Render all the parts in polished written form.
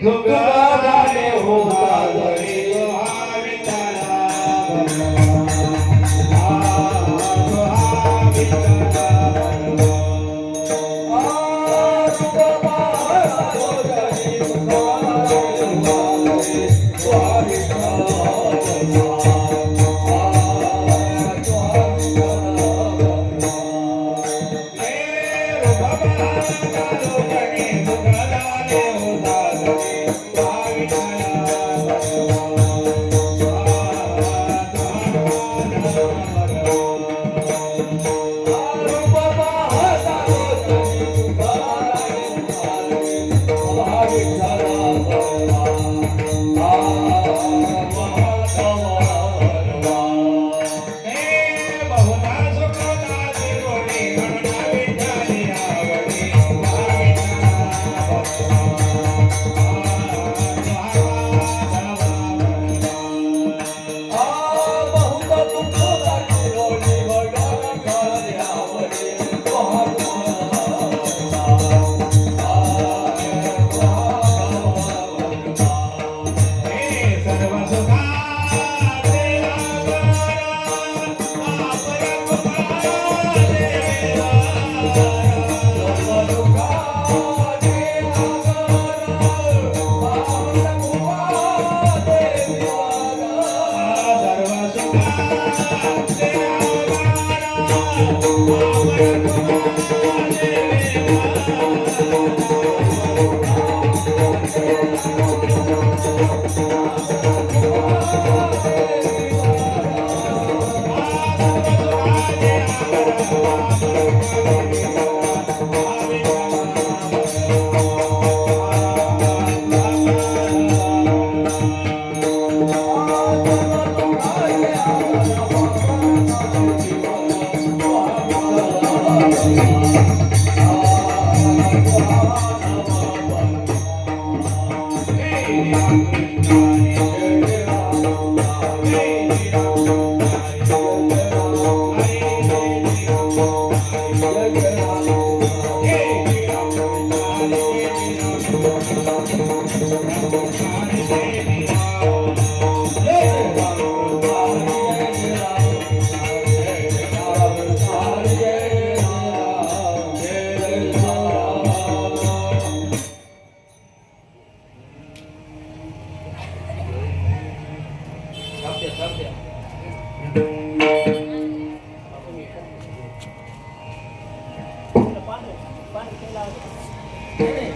दुःखाने होता घरी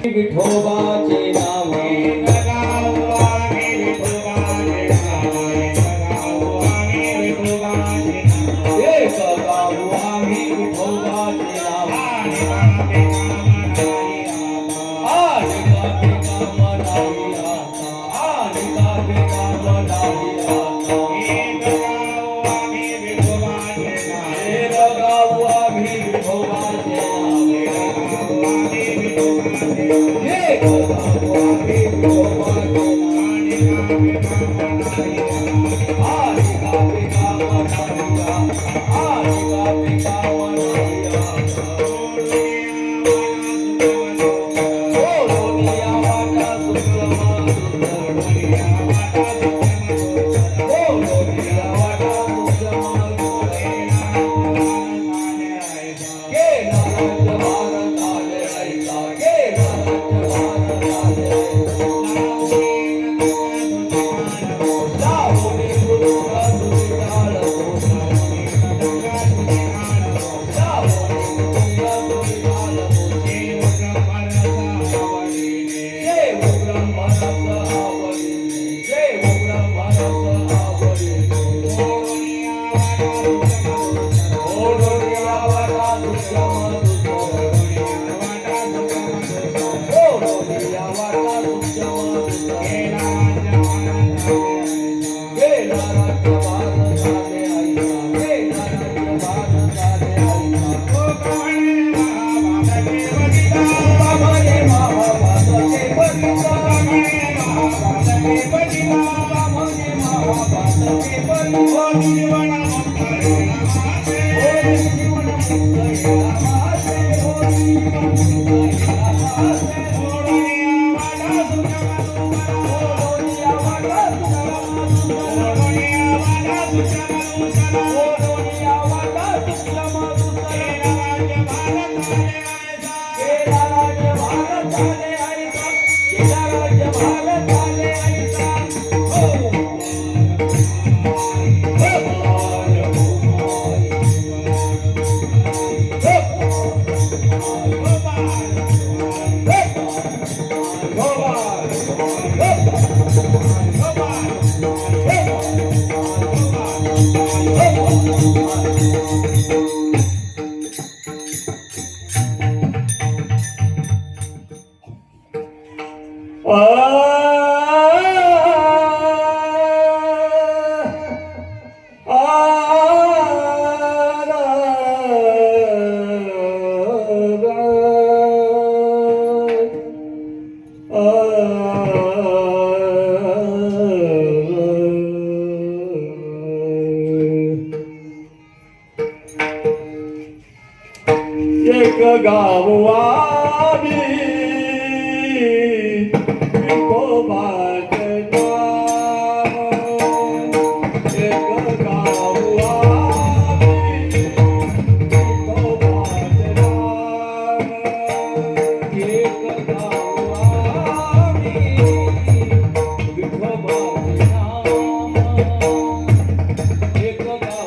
विठोबाचे नाव Oh, एक गाव आम्ही विठोबाचे नाम, एक गाव आम्ही विठोबाचे नाम, एक गाव आम्ही विठोबाचे नाम, एक गाव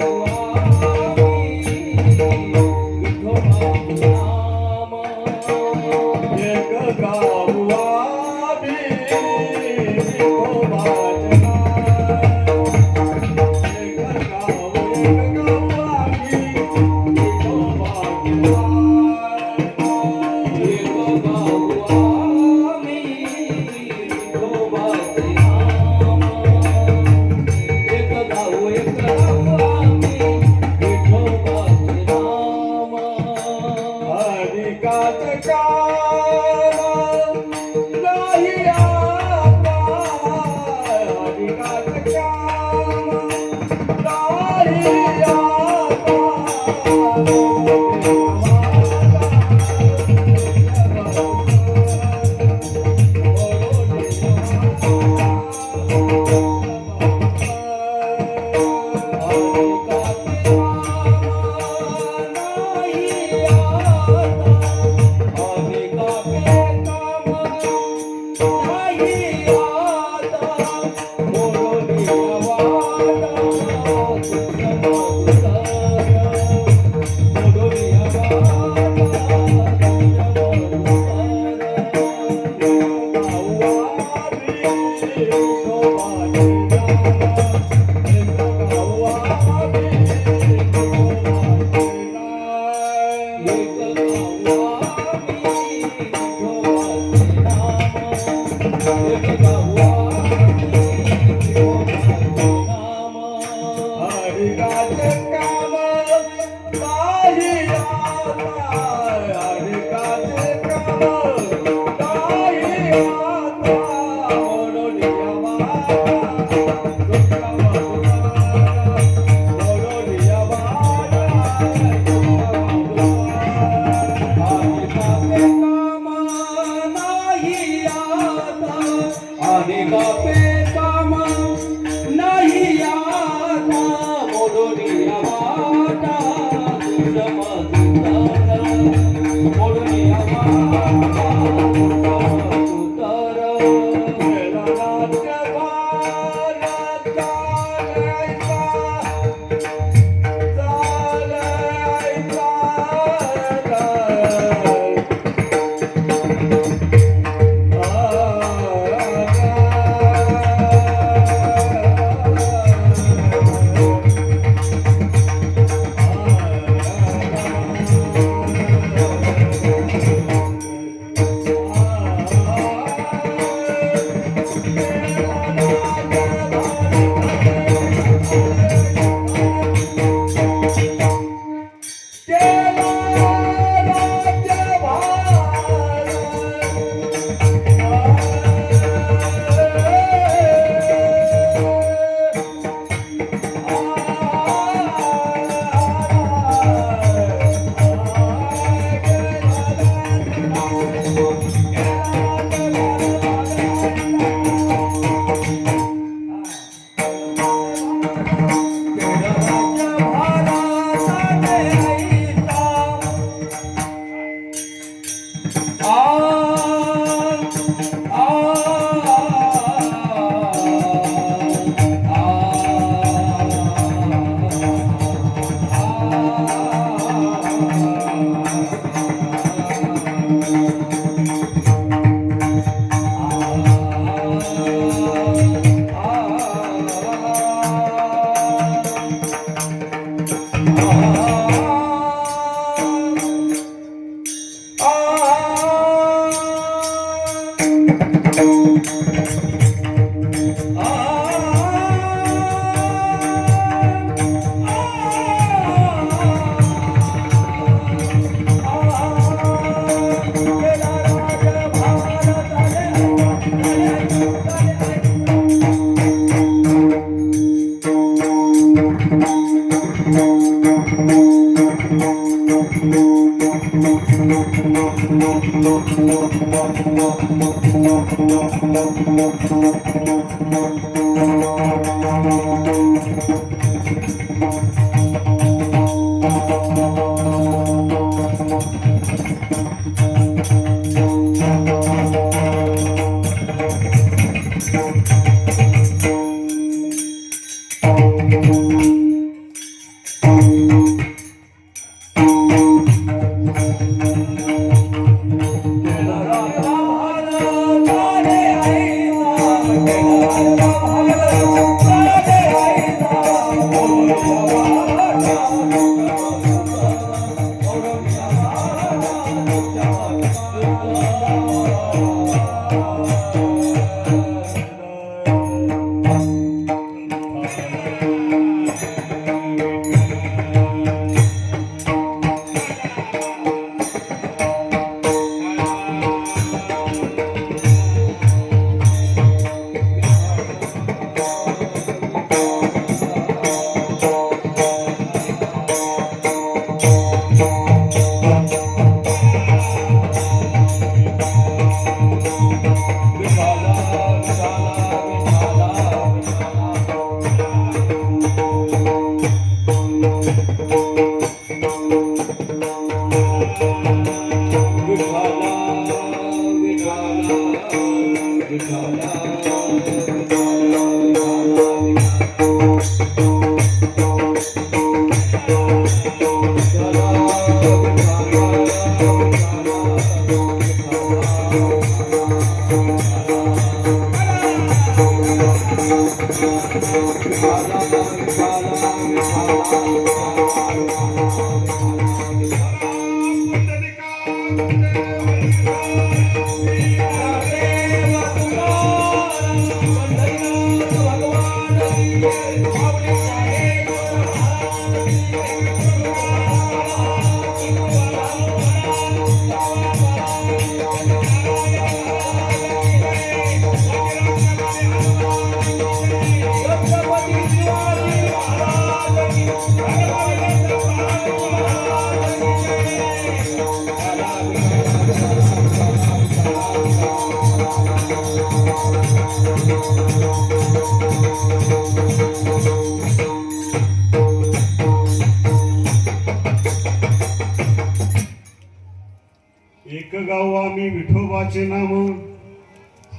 एक गाव आम्ही विठोबाचे नाम,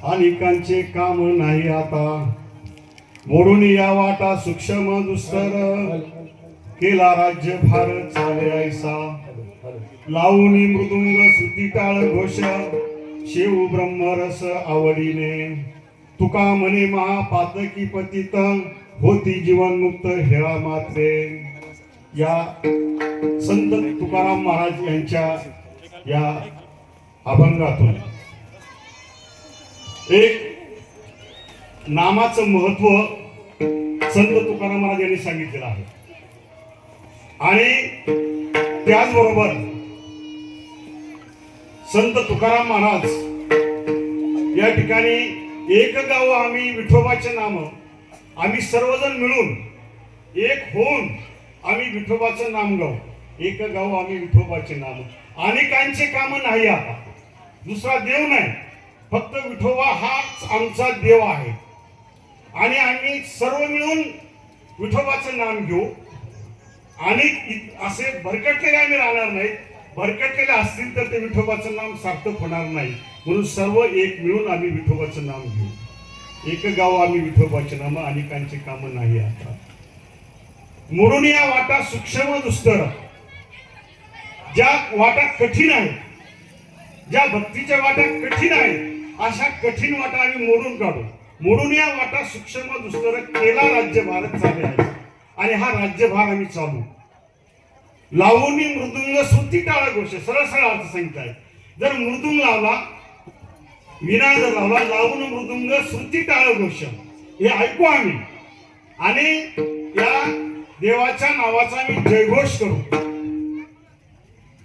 अनेकांचे काम नाही आता. मोडून या वाटा सूक्ष्म दुस्तर, केला राज्य भार चाले ऐसा. लावून मृदुंग श्रुती टाळ घोष, शेव ब्रह्मरस आवडीने. तुका म्हणे महापातकी पतित, होती जीवनमुक्त हेळा मात्रे. या संत तुकाराम महाराज यांच्या या अभंगातून एक नामाचं महत्व संत तुकाराम महाराज यांनी सांगितलेलं आहे. आणि त्याचबरोबर संत तुकाराम महाराज या ठिकाणी एक गाव आम्ही विठोबाचे नाम, आम्ही सर्वजण मिळून एक होऊन आम्ही विठोबाचं नाम गाऊ. एक गाव आम्ही विठोबाचे नाम, अनेकांचे काम नाही आता. दुसरा देव नाही, फक्त विठोबा हाच आमचा देव आहे. आणि आम्ही सर्व मिळून विठोबाचं नाम घेऊ. आणि असे भरकटलेले आम्ही राहणार नाही. भरकटलेले असतील तर ते विठोबाचं नाम सार्थक होणार नाही. म्हणून सर्व एक मिळून आम्ही विठोबाचं नाम घेऊ. एक गाव आम्ही विठोबाचे नाम, अनेकांचे काम नाही आता. मोडून या वाटा सूक्ष्म दुस्तर, ज्या वाटा कठीण आहे, ज्या भक्तीच्या वाटा कठीण आहे, अशा कठीण वाटा आम्ही मोडून काढू. मोडून या वाटा सूक्ष्म दुस्तर, केला राज्यभार चाले आहे. आणि हा राज्यभार आम्ही चालू. लावणी मृदुंग श्रुती टाळ घोष, सरळ सरळ अर्थ सांगितलाय. जर मृदुंग लावला, विना जर लावला, लावून मृदुंग श्रुती टाळ घोष, हे ऐकू आम्ही आणि या देवाच्या नावाचा आम्ही जयघोष करू.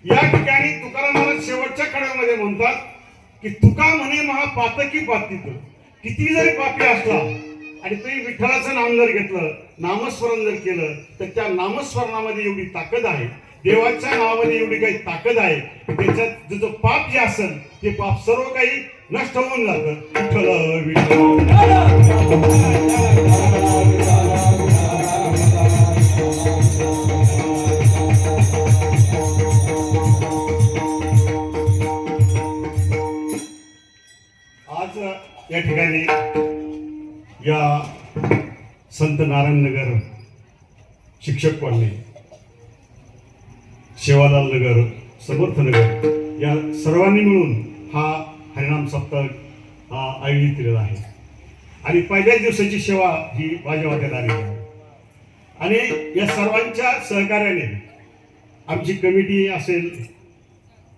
या ठिकाणी तुकाराम महाराज शेवटच्या कड्यामध्ये म्हणतात की तुका म्हणे महा पातकी पातीत, किती जरी पापी असला आणि तुम्ही विठ्ठलाचं नाम जर घेतलं, नामस्मरण जर केलं, तर त्या नामस्मरणामध्ये एवढी ताकद आहे, देवाच्या नावामध्ये एवढी काही ताकद आहे, त्याच्यात जो पाप जे असेल ते पाप सर्व काही नष्ट होऊन जातं. विठ्ठल विठ्ठल. आज या ठिकाणी या संत नारायणनगर, शिक्षक कॉलनी, शेवालाल नगर, समर्थनगर या सर्वांनी मिळून हा हरिनाम सप्ताह हा आयोजित केलेला आहे. आणि पहिल्याच दिवसाची सेवा ही माझ्या वाट्यात आली आहे. आणि या सर्वांच्या सहकार्याने आमची कमिटी असेल,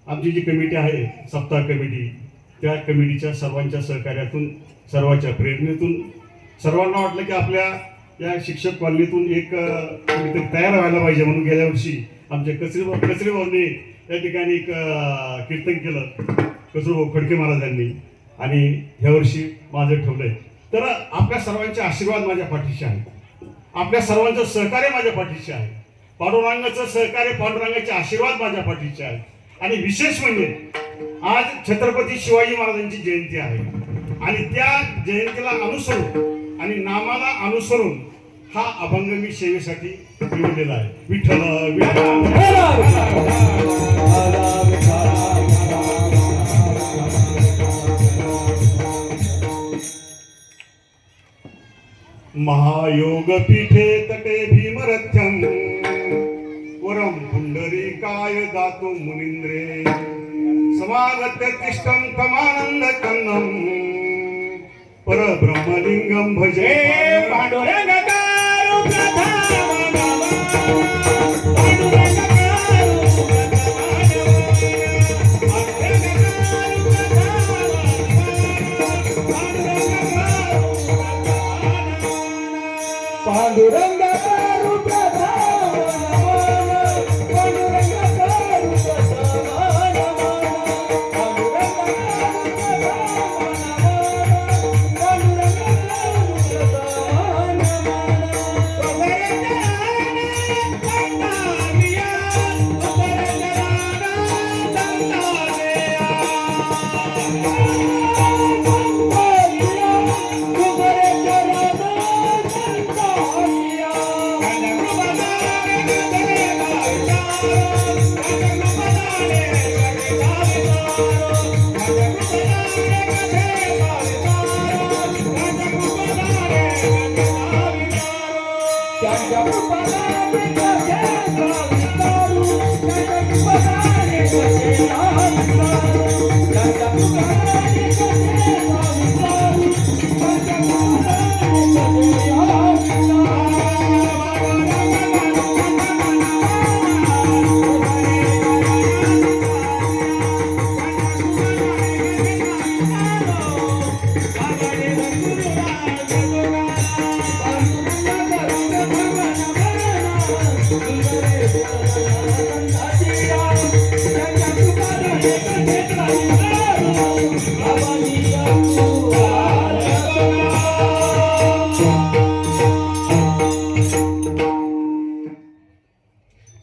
आमची जी कमिटी आहे सप्ताह कमिटी, त्या कमिटीच्या सर्वांच्या सहकार्यातून, सर्वांच्या प्रेरणेतून सर्वांना वाटलं की आपल्या या शिक्षक कॉलनीतून एक कोणीतरी तयार व्हायला पाहिजे. म्हणून गेल्या वर्षी आमच्या कचरे भाऊंनी या ठिकाणी एक कीर्तन केलं, कचरेभाऊ खडके महाराजांनी, आणि ह्या वर्षी माझं ठेवलंय. तर आपल्या सर्वांचे आशीर्वाद माझ्या पाठीशी आहे, आपल्या सर्वांचं सहकार्य माझ्या पाठीशी आहे, पांडुरंगाचं सहकार्य, पांडुरंगाचे आशीर्वाद माझ्या पाठीशी आहे. आणि विशेष म्हणजे आज छत्रपती शिवाजी महाराजांची जयंती आहे आणि त्या जयंतीला अनुसरून आणि नामाला अनुसरून हा अभंग मी सेवेसाठी निवडलेला आहे. विठ्ठल महायोग पीठे तटे भीमरथ्यम वरम पुंडरीकाय दातु मुनींद्रे समागत्य तिष्ठं तमानंद कन्नम परब्रह्मलिंगम भजे. पांडुरंगारू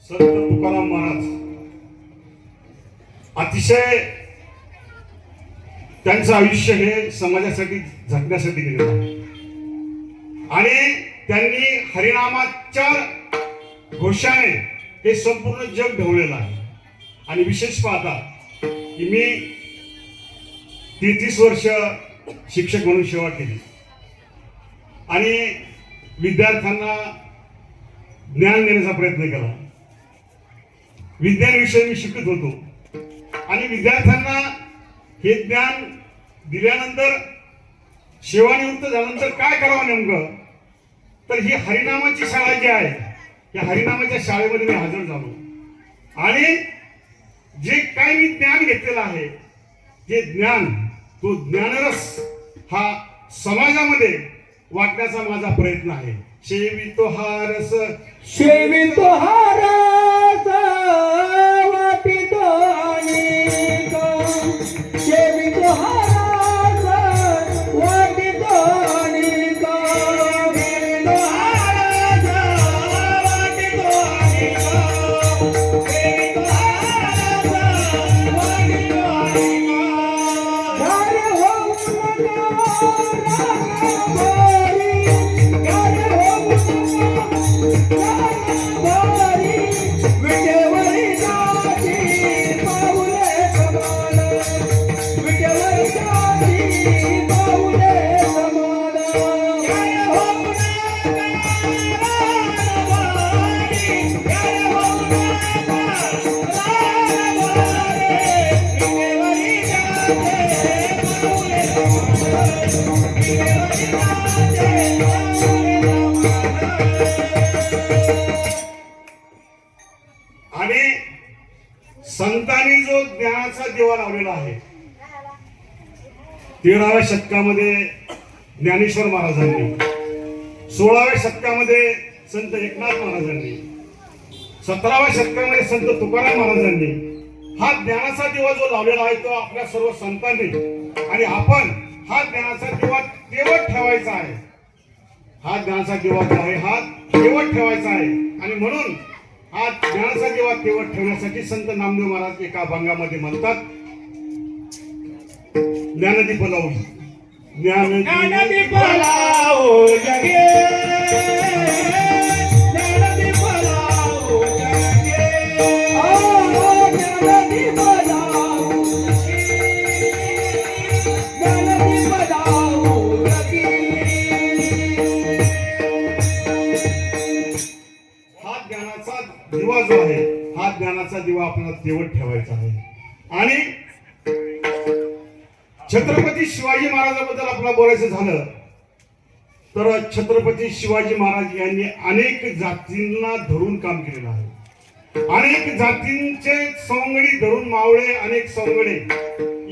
संत तुकाराम महाराज अतिशय त्यांचं आयुष्य हे समाजासाठी झटण्यासाठी गेलेलं आहे आणि त्यांनी हरिनामाच्या घोषाने हे संपूर्ण जग ढवळलेलं आहे. आणि विशेष पाहता की मी 33 वर्ष शिक्षक म्हणून सेवा केली आणि विद्यार्थ्यांना ज्ञान देण्याचा प्रयत्न केला. विज्ञान मी शिकत होतो आणि विद्यार्थ्यांना हे ज्ञान दिल्यानंतर सेवानिवृत्त झाल्यानंतर काय करावं नेमकं, तर ही हरिनामाची शाळा जी आहे, या हरिनामाच्या शाळेमध्ये मी हजर झालो आणि जे काही मी ज्ञान घेतलेलं आहे ते ज्ञान, तो ज्ञानरस हा समाजामध्ये वाटण्याचा माझा प्रयत्न आहे. सेवितो हा रस, सेवितो हा रस, वाटितो अनेक. सेवितो हा रस, वाटितो अनेक. सेवितो हा रस, वाटितो अनेक. सेवितो हा रस, वाटितो अनेक. गारे होऊ नका रागाभरी, गारे होऊ नका रागाभरी. विटेवरी जाती पाऊले समान, विटेवरी जाती पाऊले समान. गारे होऊ नका रागाभरी, गारे होऊ नका रागाभरी. विटेवरी जाती पाऊले आणि संतांनी जो ज्ञानाचा दिवा लावलेला आहे, 13व्या शतकामध्ये ज्ञानेश्वर महाराजांनी, 16व्या शतकामध्ये संत एकनाथ महाराजांनी, 17व्या शतकामध्ये संत तुकाराम महाराजांनी हा ज्ञानाचा दिवा जो लावलेला आहे तो आपल्या सर्व संतांनी, आणि आपण हा ज्ञानाचा दिवा तेवत ठेवायचा आहे. हा ज्ञानाचा दिवा जो आहे हा तेवत ठेवायचा आहे. आणि म्हणून हा ज्ञानाचा दिवा तेवत ठेवण्यासाठी संत नामदेव महाराज एका अभंगामध्ये म्हणतात, ज्ञानदीप लावू, ज्ञानदीप लावू जगे, ज्ञानदीप लावू जगे. ज्ञानदीप लावू जगे, ज्ञानदीप लावू जगे. हा ज्ञानाचा दिवा जो आहे हा ज्ञानाचा दिवा आपल्याला तेवत ठेवायचा आहे. आणि छत्रपती शिवाजी महाराजांबद्दल आपल्याला बोलायचं झालं तर छत्रपती शिवाजी महाराज यांनी अनेक जातींना धरून काम केलेलं आहे. अनेक जातींचे सवंगडी धरून मावळे, अनेक सवंगडे,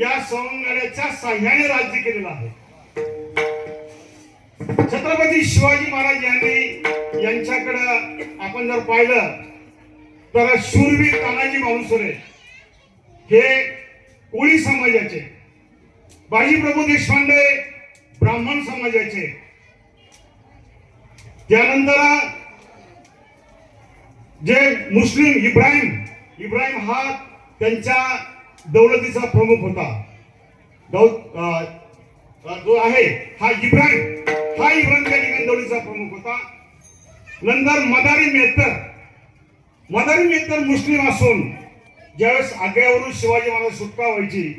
या सवंगड्याच्या साह्याने राज्य केलेलं आहे. छत्रपती शिवाजी महाराज यांनी, यांच्याकडं आपण जर पाहिलं तर शूरवीर तानाजी मालुसरे हे कोळी समाजाचे, बाजीप्रभू देशपांडे ब्राह्मण समाजाचे, त्यानंतर जे मुस्लिम इब्राहिम हा त्यांच्या दौलतीचा प्रमुख होता. जो आहे हा इब्राहिम त्या ठिकाणी दौलतीचा प्रमुख होता. नंतर मदारी मेहतर मुस्लिम असून ज्यावेळेस आग्र्यावरून शिवाजी महाराज सुटका व्हायची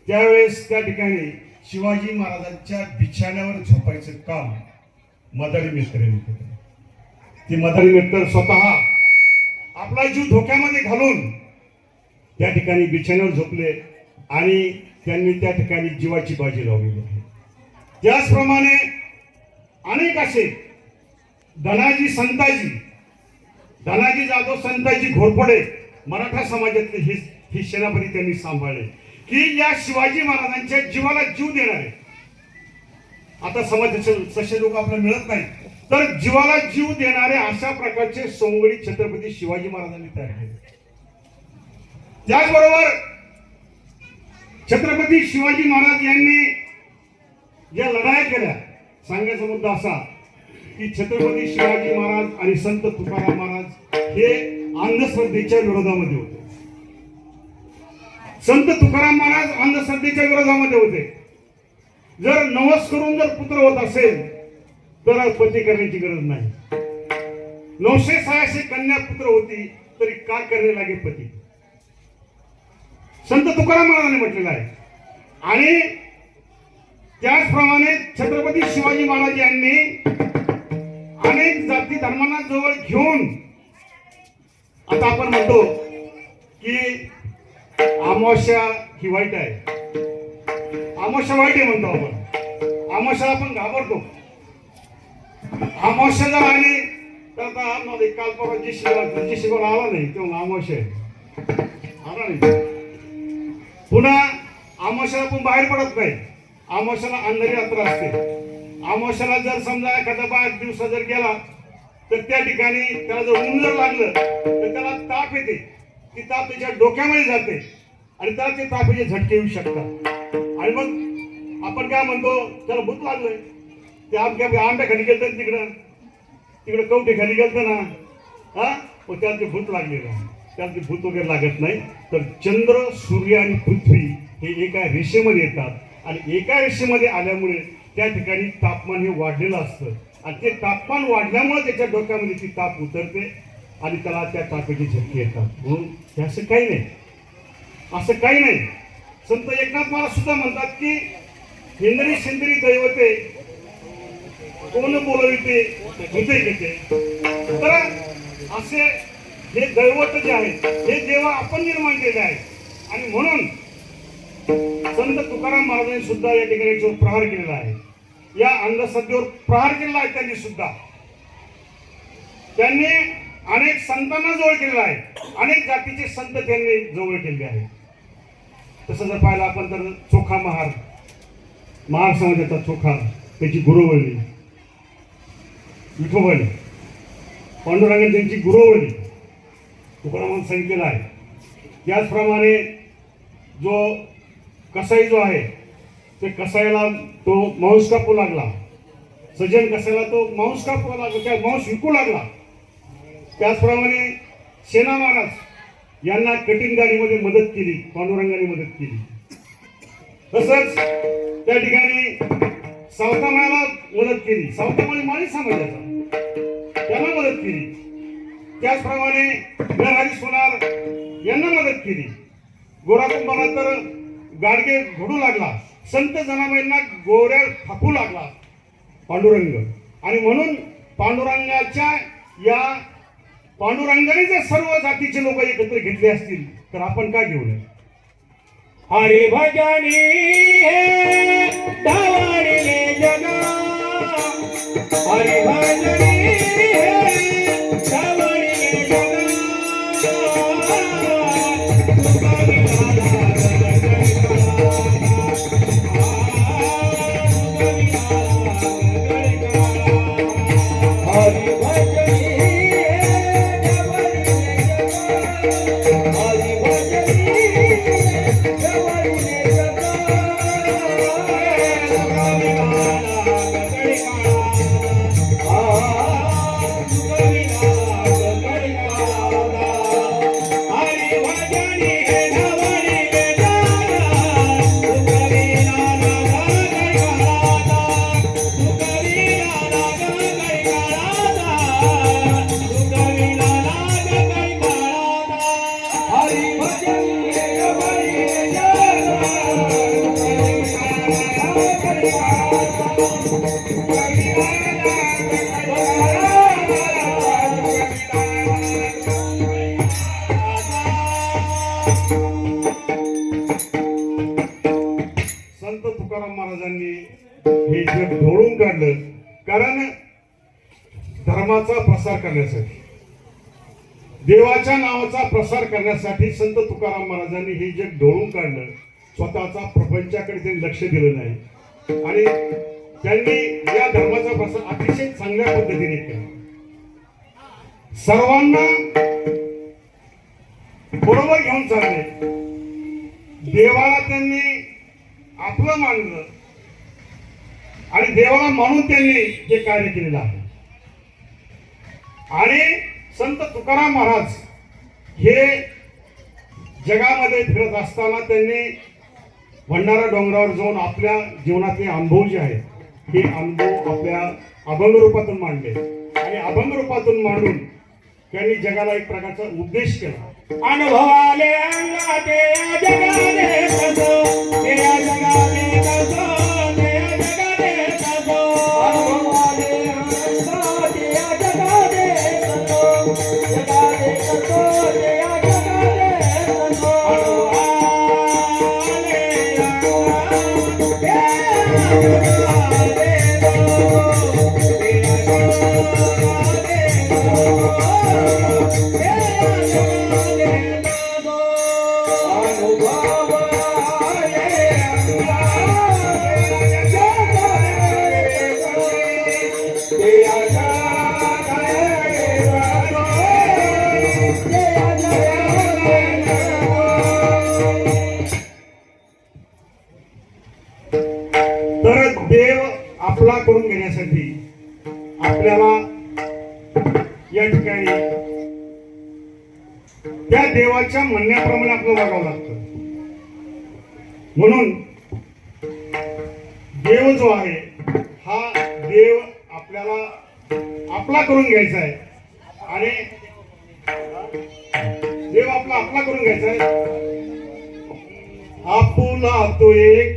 त्यावेळेस त्या ठिकाणी शिवाजी महाराजांच्या बिछाण्यावर झोपायचं काम मदारी मेहतर यांनी केलं. ती मदारी मेहतर स्वतः आपला जीव धोक्यामध्ये घालून त्या ठिकाणी बिछाण्यावर झोपले आणि त्यांनी त्या ठिकाणी जीवाची बाजी लावलेली आहे. त्याचप्रमाणे अनेक असे धनाजी जाधव, संताजी घोरपडे, मराठा समाजातले ही सेनापती त्यांनी सांभाळले की या शिवाजी महाराजांच्या जीवाला जीव देणारे. आता समाजाचे तसे लोक आपल्याला मिळत नाही, तर जीवाला जीव देणारे अशा प्रकारचे सोंगडी छत्रपती शिवाजी महाराजांनी तयार केले. त्याचबरोबर छत्रपती शिवाजी महाराज यांनी ज्या लढाया केल्या, सांगायचा मुद्दा असा की छत्रपती शिवाजी महाराज आणि संत तुकाराम महाराज हे अंधश्रद्धेच्या विरोधामध्ये होते. संत तुकाराम महाराज अंधश्रद्धेच्या विरोधामध्ये होते. जर नवस करून जर पुत्र होत असेल तर पती करण्याची गरज नाही. 986 कन्या पुत्र होती तरी का करणे लागे पती, संत तुकाराम महाराजांनी म्हटलेलं आहे. आणि त्याचप्रमाणे छत्रपती शिवाजी महाराज यांनी अनेक जाती धर्मांना जवळ घेऊन, आता आपण म्हणतो की अमावस्या ही वाईट आहे, अमावस्या वाईट आहे म्हणतो आपण, अमावस्याला आपण घाबरतो. अमावस्या जर आली तर आता काल परवा जी शिकवला आला नाही तेव्हा अमावस्या आहे. आला नाही. पुन्हा आमाशाला पण बाहेर पडत नाही. आमाशाला अंधारी रात्र असते. आमाशाला जर समजा एखादा बाहेर दिवसा जर गेला तर त्या ठिकाणी त्याला जर ऊन जर लागलं तर त्याला ताप येते. ती ताप त्याच्या डोक्यामध्ये जाते आणि त्याला ते तापाचे झटके येऊ शकतात. आणि मग आपण काय म्हणतो, त्याला भूत लागलंय, ते आंब्या खाली गेलं तिकडं कवठे खाली गेलं ना, हा मग त्याला ते भूत लागलेलं आहे. त्याला ते भूत वगैरे लागत नाही. तर चंद्र, सूर्य आणि पृथ्वी हे एका रेषेमध्ये येतात आणि एका रेषेमध्ये आल्यामुळे त्या ठिकाणी तापमान हे वाढलेलं असतं आणि ते तापमान वाढल्यामुळे त्याच्या डोक्यामध्ये ती ताप उतरते आणि त्याला त्या तापाचे झटके येतात. म्हणून हे असं काही नाही, असं काही नाही. संत एकनाथ महाराज सुद्धा म्हणतात की हेंद्री शिंद्री दैवते कोण बोलविते होते घेते. तर असे हे दैवत जे आहे हे देवा आपण निर्माण केले आहे. आणि म्हणून संत तुकाराम महाराजांनी सुद्धा या ठिकाणी याच्यावर प्रहार केलेला आहे. या अंधश्रद्धेवर प्रहार केलेला आहे त्यांनी सुद्धा. त्यांनी अनेक संतांना जवळ केलेला आहे. अनेक जातीचे संत त्यांनी जवळ केले आहे. तसं जर पाहिलं आपण तर चोखा महार समाजाचा चोखा, त्याची गुरुवळी विठोबा, पांडुरंगाने त्यांची गुरुवळी तुकारामांनी सांगितलेलं आहे. त्याचप्रमाणे जो कसाई जो आहे ते कसाईला तो मांस कापू लागला. सजन कसाईला तो मांस कापू लागला, त्या मांस विकू लागला. त्याचप्रमाणे सेना महाराज यांना कटिंग गाडीमध्ये मदत केली, पांडुरंगाने मदत केली. तसंच त्या ठिकाणी सावतामाळ्याला मदत केली. सावतामाळी माळी समाजाचा, त्यांना मदत केली. त्याचप्रमाणे नरहरी सोनार यांना मदत केली. गोराकुंभाला तर गाडगे घडू लागला. संत जनाबाईंना गोऱ्या थापू लागला पांडुरंग. आणि म्हणून पांडुरंगाने जर सर्व जातीचे लोक एकत्र घेतले असतील तर आपण काय घेऊ नये. हरिभजनी हे धावडिले जगा, हरिभजनी हे धावडिले जगा. संत तुकाराम महाराजांनी हे जग ढोळून काढलं. कारण धर्माचा प्रसार करण्यासाठी, देवाच्या नावाचा प्रसार करण्यासाठी संत तुकाराम महाराजांनी हे जग ढोळून काढलं. स्वतःचा प्रपंचाकडे त्यांनी लक्ष दिलं नाही आणि त्यांनी या धर्माचा प्रसार अतिशय चांगल्या पद्धतीने केला. सर्वांना बरोबर घेऊन चालले. देवाला त्यांनी आपलं मानलं आणि देवाला मानून त्यांनी हे कार्य केलेलं आहे. आणि संत तुकाराम महाराज हे जगामध्ये फिरत असताना त्यांनी भंडारा डोंगरावर जाऊन आपल्या जीवनातले अनुभव जे आहेत हे अनुभव आपल्या अभंग रूपातून मांडले आणि अभंग रूपातून मांडून त्यांनी जगाला एक प्रकारचा उपदेश केला. अनुभवाले अंगाते या जगाने कसो, या जगाने कसो, या जगाने कसो. अनुभवाले अंगाते या जगाने कसो, जगाने कसो, या जगाने कसो. अनुभवाले त्या देवाच्या म्हणण्याप्रमाणे आपलं वागावं लागतं. म्हणून देव जो आहे हा देव आपल्याला आपला करून घ्यायचा आहे आणि देव आपला करून घ्यायचा आहे. आपुला तो एक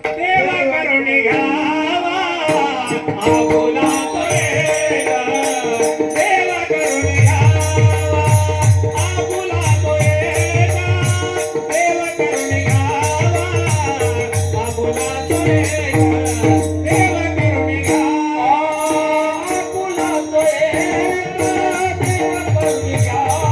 देव करून घ्यावा, आपुला तो एक देव करून घ्यावा, आपुला तो एक देव करून घ्यावा, आपुला तो एक देव करून घ्यावा, आपुला तो एक देव करून घ्यावा, आपुला तो एक देव करून घ्यावा,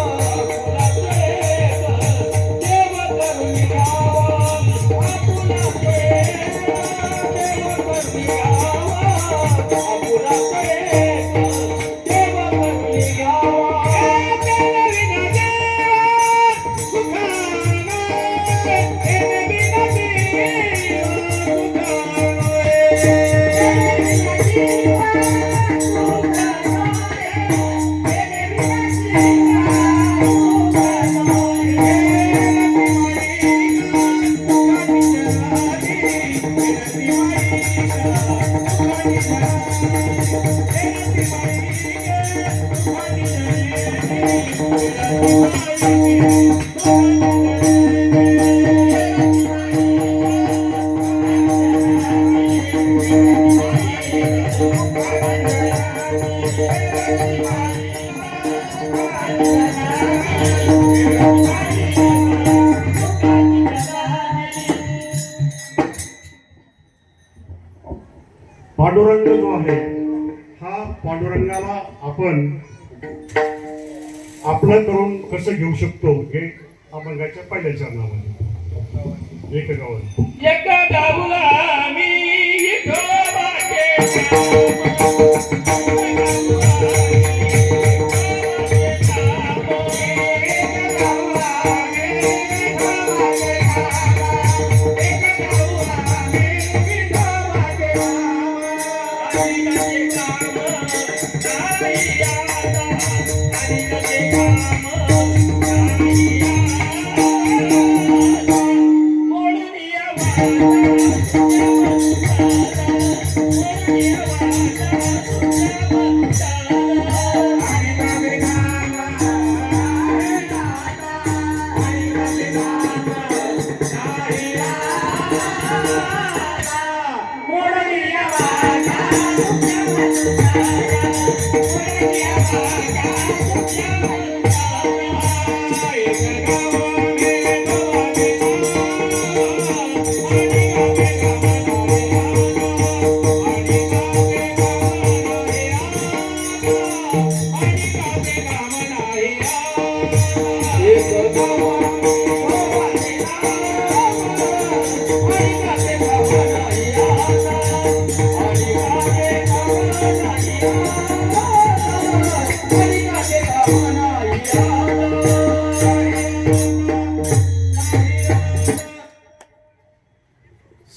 आपुला तो पांडुरंग जो आहे हा पांडुरंगाला आपण आपलं करून कसं घेऊ शकतो हे अभंगाच्या पहिल्या चरणामध्ये एक गावात एक गावला मी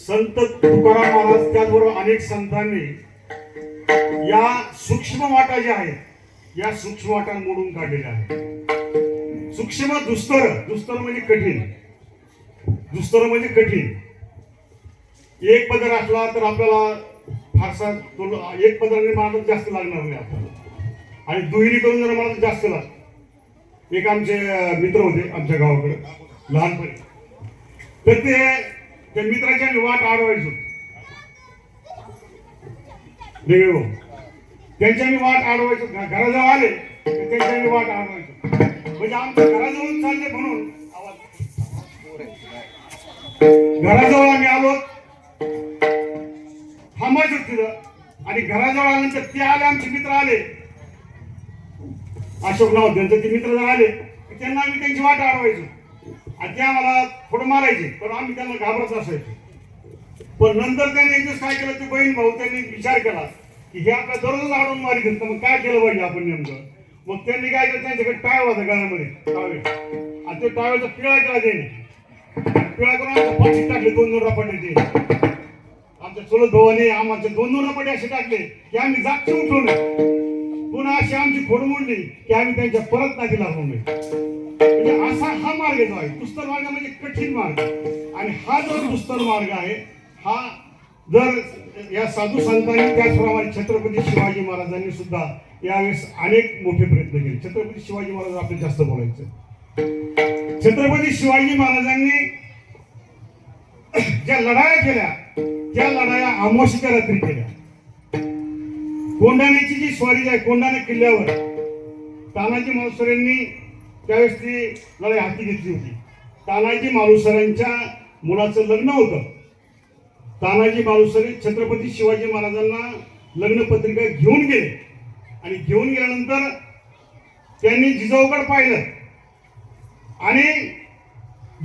संत तुकाराम महाराज त्याचबरोबर अनेक संतांनी या सूक्ष्म वाटा ज्या आहेत या सूक्ष्म वाटा मोडून काढलेल्या आहेत. सूक्ष्म दुस्तर म्हणजे कठीण, दुस्तर म्हणजे कठीण. एक पदर असला तर आपल्याला फारसा एक पदराने मला जास्त लागणार नाही आपल्याला आणि दुहेरी करून जर मला जास्त लागत. एक आमचे मित्र होते आमच्या गावाकडे लहानपणी, तर त्या मित्राच्या मी वाट अडवायचो वेगळे त्यांच्या मी वाट अडवायचो. घराजवळ आले तर त्यांच्या मी वाट अडवायचो म्हणजे आमच्या घराजवळ चालले म्हणून घराजवळ आम्ही आलो थांबायचो तिथं आणि घराजवळ आल्यानंतर ते आले आमचे मित्र आले अशोक नाव त्यांचं ते मित्र जर आले त्यांना आम्ही त्यांची वाट अडवायचो आणि ते आम्हाला थोडं मारायचे पण आम्ही त्यांना घाबरत असायचो. पण नंतर त्यांनी एक दिवस काय केलं ते बहीण भाऊ त्यांनी विचार केला की हे आपल्या दररोज आडून मारी घेत मग काय केलं पाहिजे आपण नेमकं. मग त्यांनी काय केलं त्यांच्याकडे टाळ होता गळ्यामध्ये टाळे आणि ते टाळ्याचा पिळा केला त्याने पिळा करून आमच्या पाठीत टाकले 2-2 रपाटे ते आमच्या चुलत भावाने आम्हाला 2-2 रपाटे असे टाकले की आम्ही जागचे उठलो नाही. पुन्हा अशी आमची खोड मोडली की आम्ही त्यांच्या परत नादी लागू नये. म्हणजे असा हा मार्ग जो आहे, दुस्तर मार्ग म्हणजे कठीण मार्ग, आणि हा जो दुस्तर मार्ग आहे हा जर या साधू संतांनी, त्याचप्रमाणे छत्रपती शिवाजी महाराजांनी सुद्धा यावेळेस अनेक मोठे प्रयत्न केले. छत्रपती शिवाजी महाराज आपले जास्त बोलायचं. छत्रपती शिवाजी महाराजांनी ज्या लढाया केल्या त्या लढाया अमावस्येच्या रात्री केल्या. कोंढाण्याची जी स्वारी आहे, कोंढाणा किल्ल्यावर तानाजी मालुसरेंनी त्यावेळेस ती लढाई हाती घेतली होती. तानाजी मालुसरेंच्या मुलाचं लग्न होतं. तानाजी मालुसरे छत्रपती शिवाजी महाराजांना लग्नपत्रिका घेऊन गेले, आणि घेऊन गेल्यानंतर त्यांनी जिजाऊकडे पाहिलं, आणि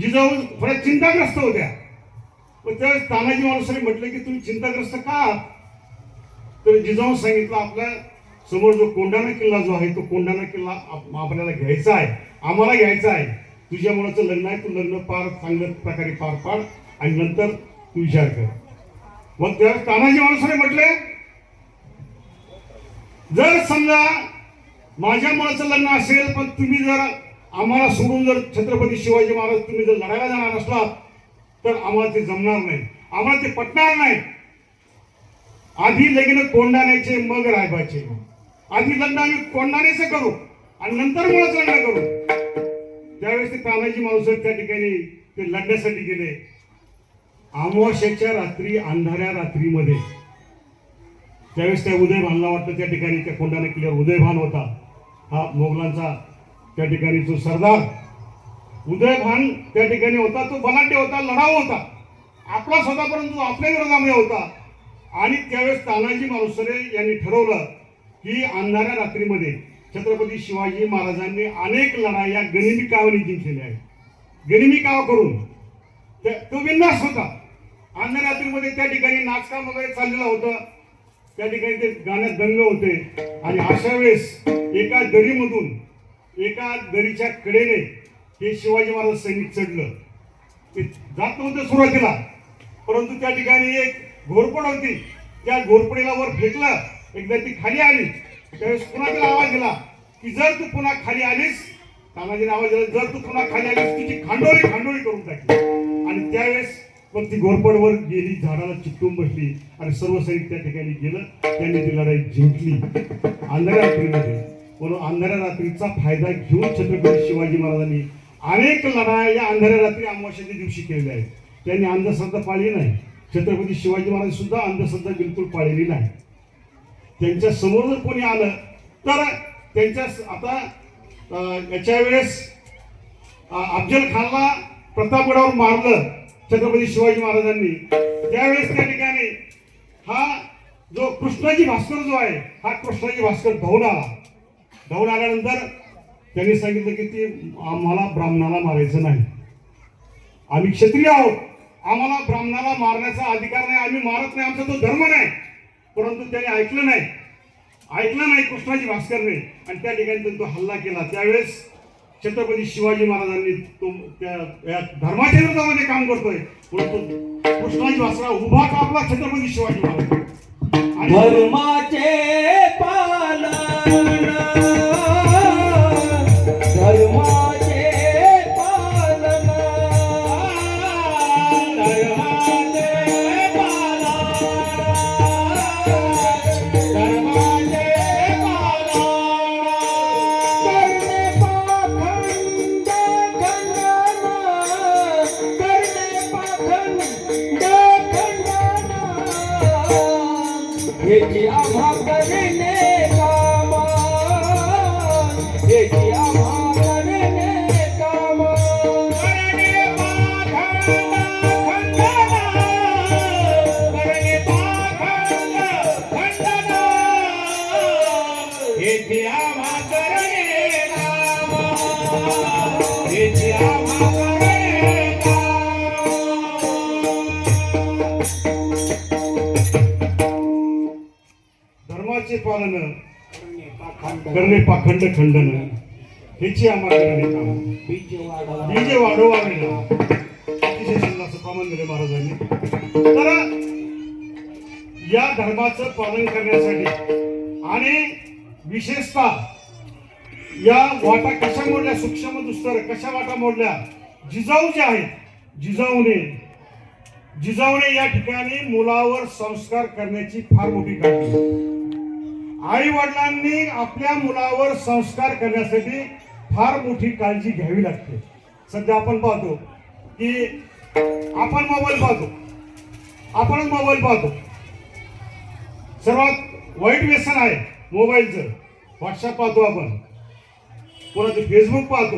जिजाऊ थोड्या चिंताग्रस्त होत्या. पण त्यावेळेस तानाजी मालुसरे म्हटले की तुम्ही चिंताग्रस्त का आहात? तर जिजाऊ सांगितलं, आपल्या समोर जो कोंढाणा किल्ला जो आहे, तो कोंढाणा किल्ला आपल्याला घ्यायचा आहे, आम्हाला घ्यायचा आहे. तुझ्या मुलाचं लग्न आहे, तू लग्न चांगल्या प्रकारे पार पाड, आणि नंतर तू विचार कर. मग त्यावेळेस तानाजी मालुसरे म्हटले, जर समजा माझ्या मुलाचं लग्न असेल, पण तुम्ही जर आम्हाला सोडून जर छत्रपती शिवाजी महाराज तुम्ही जर लढायला जाणार असलात तर आम्हाला ते जमणार नाही, आम्हाला ते पटणार नाही. आधी लग्न कोंढाण्याचे मग रायबाचे, आधी लग्न आम्ही कोंढाण्याचे करू आणि नंतर मुलाचं लग्न करू. त्यावेळेस ते तानाजी मालुसरे त्या ठिकाणी ते लढण्यासाठी गेले. अमावस्येच्या रात्री, अंधाऱ्या रात्रीमध्ये त्यावेळेस त्या उदयभानला वाटतं त्या ठिकाणी त्या कोंढाणा किल्ल्यावर उदयभान होता, हा मोगलांचा त्या ठिकाणी जो सरदार उदयभान त्या ठिकाणी होता. तो बलाढ्य होता, लढाऊ होता, आपला स्वतः, परंतु आपल्या विरोधामध्ये होता. आणि त्यावेळेस तानाजी मालुसरे यांनी ठरवलं की अंधाऱ्या रात्रीमध्ये छत्रपती शिवाजी महाराजांनी अनेक लढाया गनिमी कावाने जिंकलेल्या आहेत. गनिमी काव करून तो विनाश होता. अंधाऱ्या रात्रीमध्ये त्या ठिकाणी नाचकाम वगैरे चाललेलं होतं, त्या ठिकाणी ते गाण्यात दंग होते. आणि अशा वेळेस एका दरीमधून, एका दरीच्या कडेने हे शिवाजी महाराज सैनिक चढलं. ते जात नव्हतं सुरुवातीला, परंतु त्या ठिकाणी एक घोरपड होती, त्या घोरपडीला वर फेकलं. एकदा ती खाली आली, त्यावेळेस पुन्हा तिला आवाज दिला की जर तू पुन्हा खाली आलीस, तानाजीने आवाज दिला, जर तू पुन्हा खाली आलीस तुझी खांडोळी खांडोळी करून टाकली. आणि त्यावेळेस मग ती घोरपडवर गेली, झाडाला चिकटून बसली, आणि सर्व सैनिक त्या ठिकाणी गेलं. त्यांनी ती लढाई जिंकली अंधाऱ्या रात्रीमध्ये. म्हणून अंधाऱ्या रात्रीचा फायदा घेऊन छत्रपती शिवाजी महाराजांनी अनेक लढाया या अंधाऱ्या रात्री अमावस्येच्या दिवशी केलेल्या आहेत. त्यांनी अंधश्रद्धा पाळली नाही. छत्रपती शिवाजी महाराज सुद्धा अंधश्रद्धा बिलकुल पाळलेली नाही. त्यांच्या समोर जर कोणी आलं तर त्यांच्या आता याच्या वेळेस अफजल खानला प्रतापगडावर मारलं छत्रपती शिवाजी महाराजांनी. त्यावेळेस त्या ठिकाणी हा जो कृष्णाजी भास्कर जो आहे, हा कृष्णाजी भास्कर धावून आला. धावून आल्यानंतर त्यांनी सांगितलं की ते आम्हाला ब्राह्मणाला मारायचं नाही, आम्ही क्षत्रिय आहोत, आम्हाला ब्राह्मणाला मारण्याचा अधिकार नाही, आम्ही मारत नाही, आमचा तो धर्म नाही. परंतु त्याने ऐकलं नाही कृष्णाजी भास्करने, आणि त्या ठिकाणी तो हल्ला केला. त्यावेळेस छत्रपती शिवाजी महाराजांनी तो त्या धर्माच्या विरोधामध्ये काम करतोय, परंतु कृष्णाजी भास्कर उभा आपला छत्रपती शिवाजी महाराज धर्माचे पालन, धर्माचे पालन, धर्माचे पालन, धर्माचे पालन, करणे पाखंड खंडना, करणे पाखंड खंडना, हेची आम्हा करणे काम, हेची आम्हा करणे काम, करणे पाखंड खंडना, करणे पाखंड खंडना, हेची आम्हा करणे काम, हेची आम्हा करणे काम. धर्माचे पालन करणे पाखंड खंडन, हेची आम्हा करणे काम, बीजे वाढवा वेळा. अतिशय सुंदर असं प्रमाण दिले महाराजांनी. तर या धर्माचं पालन करण्यासाठी आणि विशेषतः या वाटा कशा मोडल्या, सूक्ष्म दुस्तर कशा वाटा मोडल्या, जिजाऊ जे आहेत जिजाऊने या ठिकाणी मुलावर संस्कार करण्याची फार मोठी काळजी. आई वडिलांनी आपल्या मुलावर संस्कार करण्यासाठी फार मोठी काळजी घ्यावी लागते. सध्या आपण पाहतो की आपणच मोबाईल पाहतो. सर्वात वाईट व्यसन आहे मोबाईलचं. व्हॉट्सअप पाहतो आपण, कोणाचं फेसबुक पाहतो,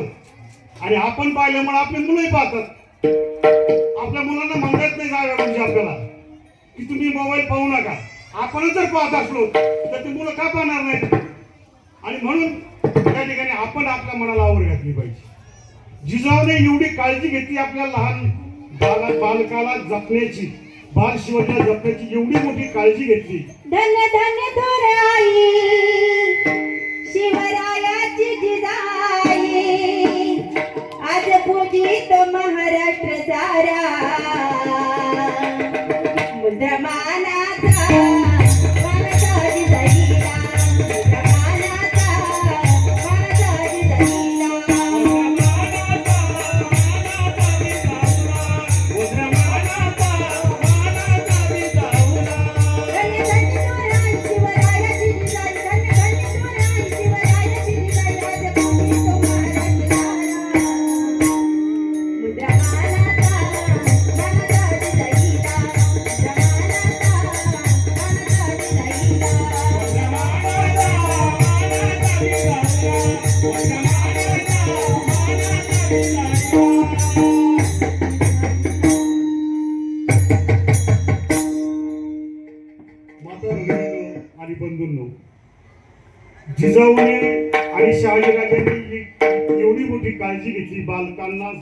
आणि आपण पाहिल्यामुळे आपले मुलंही पाहतात. आपल्या मुलांना म्हणत नाही जाव्या म्हणजे आपल्याला की तुम्ही मोबाईल पाहू नका. आपणच जर पाहत असलो तर ते मुलं का पाहणार नाहीत? आणि म्हणून त्या ठिकाणी आपण आपल्या मनाला आवर घातली पाहिजे. जिजाऊने एवढी काळजी घेतली आपल्या लहान बालकाला जपण्याची, बाल शिवाजीला जपण्याची एवढी मोठी काळजी घेतली. धन्य धन्य थोर आई शिवरायाची जिजाई, आज पूजित महाराष्ट्र सारा. मुद्रमानाचा मानाचा जिजाईला, मुद्रमानाचा मानाचा जिजाईला. धन्य धन्य थोर आई शिवरायाची जिजाई, धन्य धन्य थोर आई शिवरायाची जिजाई, आज पूजित महाराष्ट्र सारा. मुद्रमानाचा मानाचा जिजाईला, मुद्रमानाचा मानाचा जिजाईला. माता भगिनींनो आणि बंधूंनो, जिजाऊने आणि शहाजीराजांनी एवढी मोठी काळजी घेतली बालकांना